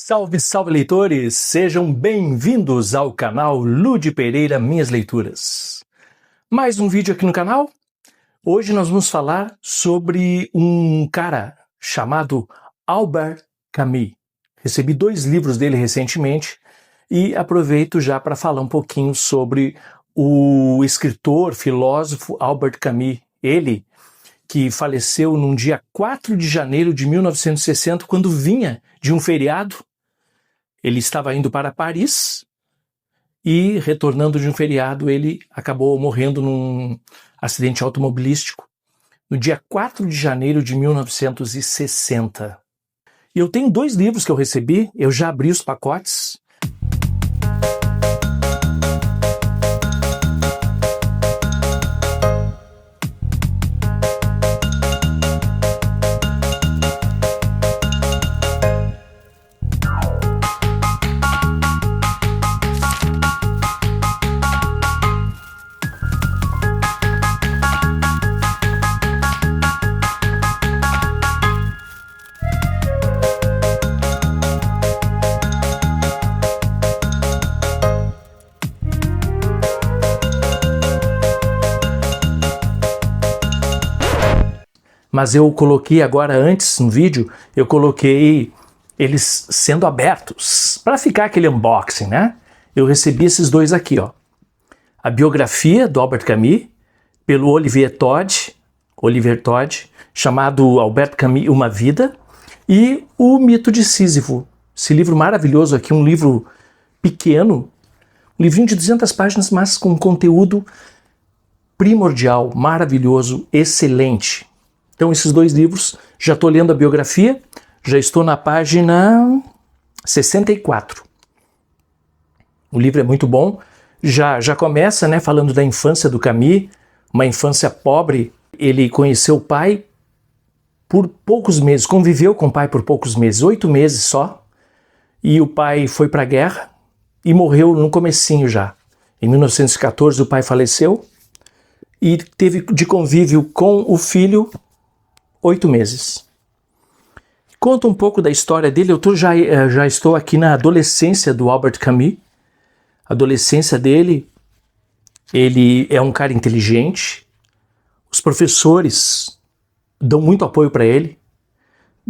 Salve, salve leitores! Sejam bem-vindos ao canal Ludi Pereira Minhas Leituras. Mais um vídeo aqui no canal. Hoje nós vamos falar sobre um cara chamado Albert Camus. Recebi 2 livros dele recentemente e aproveito já para falar um pouquinho sobre o escritor, filósofo Albert Camus. Ele que faleceu num dia 4 de janeiro de 1960, quando vinha de um feriado. Ele estava indo para Paris e, retornando de um feriado, ele acabou morrendo num acidente automobilístico no dia 4 de janeiro de 1960. E eu tenho 2 livros que eu recebi, eu já abri os pacotes. Mas eu coloquei agora antes no vídeo, eu coloquei eles sendo abertos, para ficar aquele unboxing, né? Eu recebi esses 2 aqui, ó. A biografia do Albert Camus, pelo Olivier Todd, chamado Albert Camus, Uma Vida, e O Mito de Sísifo. Esse livro maravilhoso aqui, um livro pequeno, um livrinho de 200 páginas, mas com conteúdo primordial, maravilhoso, excelente. Então esses 2 livros, já estou lendo a biografia, já estou na página 64. O livro é muito bom, já começa, né, falando da infância do Camus, uma infância pobre. Ele conheceu o pai por poucos meses, conviveu com o pai por poucos meses, 8 meses só, e o pai foi para a guerra e morreu no comecinho já. Em 1914 o pai faleceu e teve de convívio com o filho 8 meses. Conta um pouco da história dele. Eu já estou aqui na adolescência do Albert Camus. A adolescência dele, ele é um cara inteligente. Os professores dão muito apoio para ele.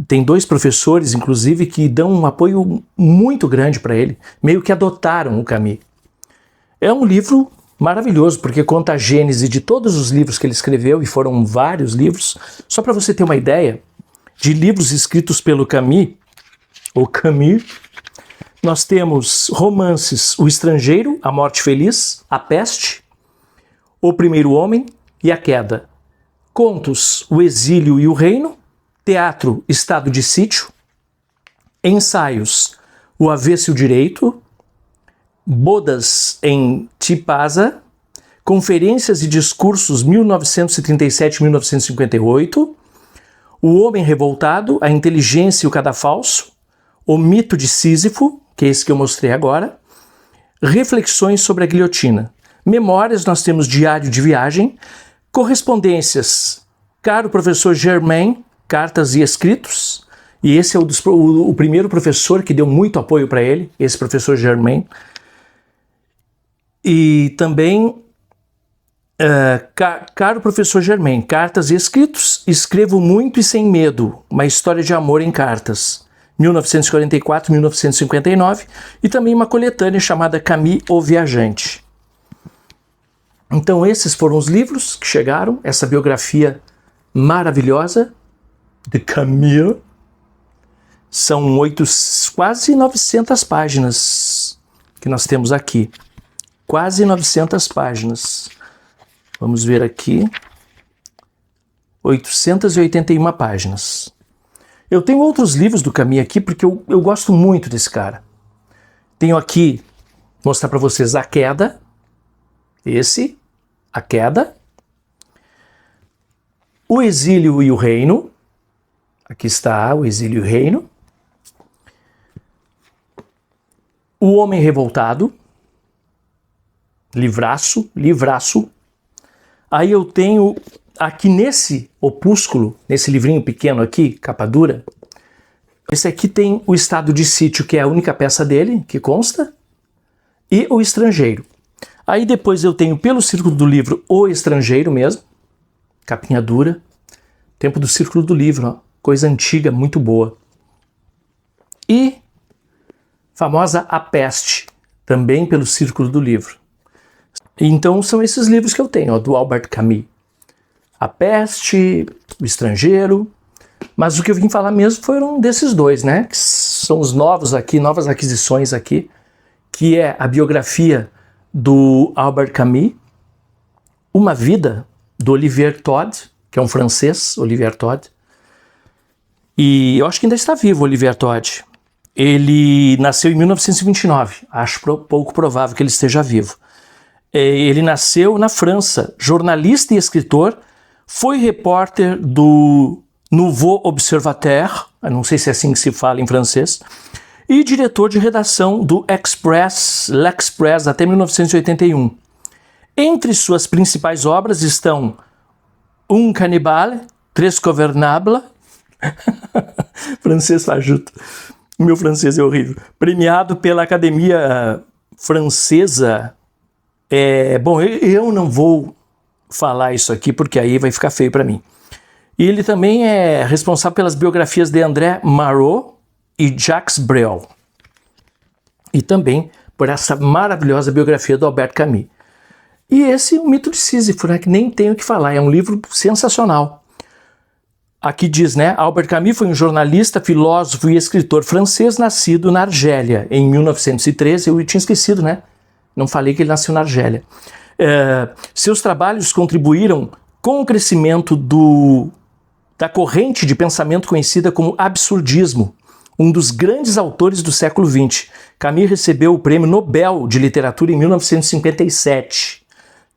Tem 2 professores, inclusive, que dão um apoio muito grande para ele. Meio que adotaram o Camus. É um livro maravilhoso, porque conta a gênese de todos os livros que ele escreveu, e foram vários livros. Só para você ter uma ideia de livros escritos pelo Camus, nós temos romances: O Estrangeiro, A Morte Feliz, A Peste, O Primeiro Homem e A Queda. Contos: O Exílio e o Reino, teatro: Estado de Sítio, ensaios: O Avesso e o Direito, Bodas em Tipasa, Conferências e Discursos 1937-1958, O Homem Revoltado, A Inteligência e o Cadafalso, O Mito de Sísifo, que é esse que eu mostrei agora, Reflexões sobre a Guilhotina. Memórias, nós temos Diário de Viagem, correspondências: Caro Professor Germain, Cartas e Escritos, e esse é o primeiro professor que deu muito apoio para ele, esse professor Germain. E também, Caro Professor Germain, Cartas e Escritos, Escrevo Muito e Sem Medo, Uma História de Amor em Cartas, 1944-1959, e também uma coletânea chamada Camus, o Viajante. Então esses foram os livros que chegaram, essa biografia maravilhosa de Camus. São quase 900 páginas que nós temos aqui. Quase 900 páginas. Vamos ver aqui. 881 páginas. Eu tenho outros livros do Camus aqui, porque eu gosto muito desse cara. Tenho aqui, vou mostrar para vocês, A Queda. Esse, A Queda. O Exílio e o Reino. Aqui está, O Exílio e o Reino. O Homem Revoltado. Livraço. Aí eu tenho aqui nesse opúsculo, nesse livrinho pequeno aqui, capa dura, Esse aqui tem o Estado de Sítio, que é a única peça dele, que consta, e o Estrangeiro. Aí depois eu tenho, pelo Círculo do Livro, o Estrangeiro mesmo, capinha dura, tempo do Círculo do Livro, ó, coisa antiga, muito boa. E famosa A Peste, também pelo Círculo do Livro. Então são esses livros que eu tenho, ó, do Albert Camus. A Peste, o Estrangeiro, mas o que eu vim falar mesmo foram desses dois, né? Que são os novos aqui, novas aquisições aqui, que é a biografia do Albert Camus, Uma Vida, do Olivier Todd, que é um francês, Olivier Todd. E eu acho que ainda está vivo o Olivier Todd. Ele nasceu em 1929, acho pouco provável que ele esteja vivo. Ele nasceu na França, jornalista e escritor, foi repórter do Nouveau Observateur, não sei se é assim que se fala em francês, e diretor de redação do L'Express até 1981. Entre suas principais obras estão Un Cannibale, Tres Governables, francês fajuto, meu francês é horrível, premiado pela Academia Francesa. Bom, eu não vou falar isso aqui porque aí vai ficar feio para mim. E ele também é responsável pelas biografias de André Malraux e Jacques Brel. E também por essa maravilhosa biografia do Albert Camus. E esse, O Mito de Sísifo, né, que nem tenho o que falar, é um livro sensacional. Aqui diz, né, Albert Camus foi um jornalista, filósofo e escritor francês nascido na Argélia em 1913. Eu tinha esquecido, né? Não falei que ele nasceu na Argélia. Seus trabalhos contribuíram com o crescimento da corrente de pensamento conhecida como absurdismo, um dos grandes autores do século XX. Camus recebeu o Prêmio Nobel de Literatura em 1957,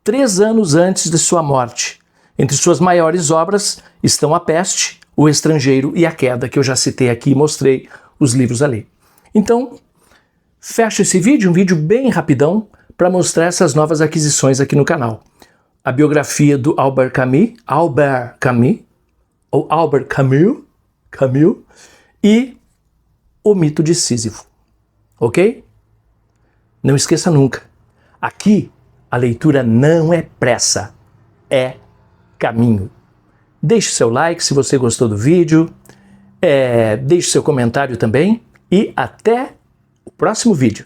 3 anos antes de sua morte. Entre suas maiores obras estão A Peste, O Estrangeiro e A Queda, que eu já citei aqui e mostrei os livros ali. Então, fecho esse vídeo, um vídeo bem rapidão, para mostrar essas novas aquisições aqui no canal. A biografia do Albert Camus, ou Albert Camus, e O Mito de Sísifo. Ok? Não esqueça nunca, aqui a leitura não é pressa, é caminho. Deixe seu like se você gostou do vídeo, deixe seu comentário também e até o próximo vídeo.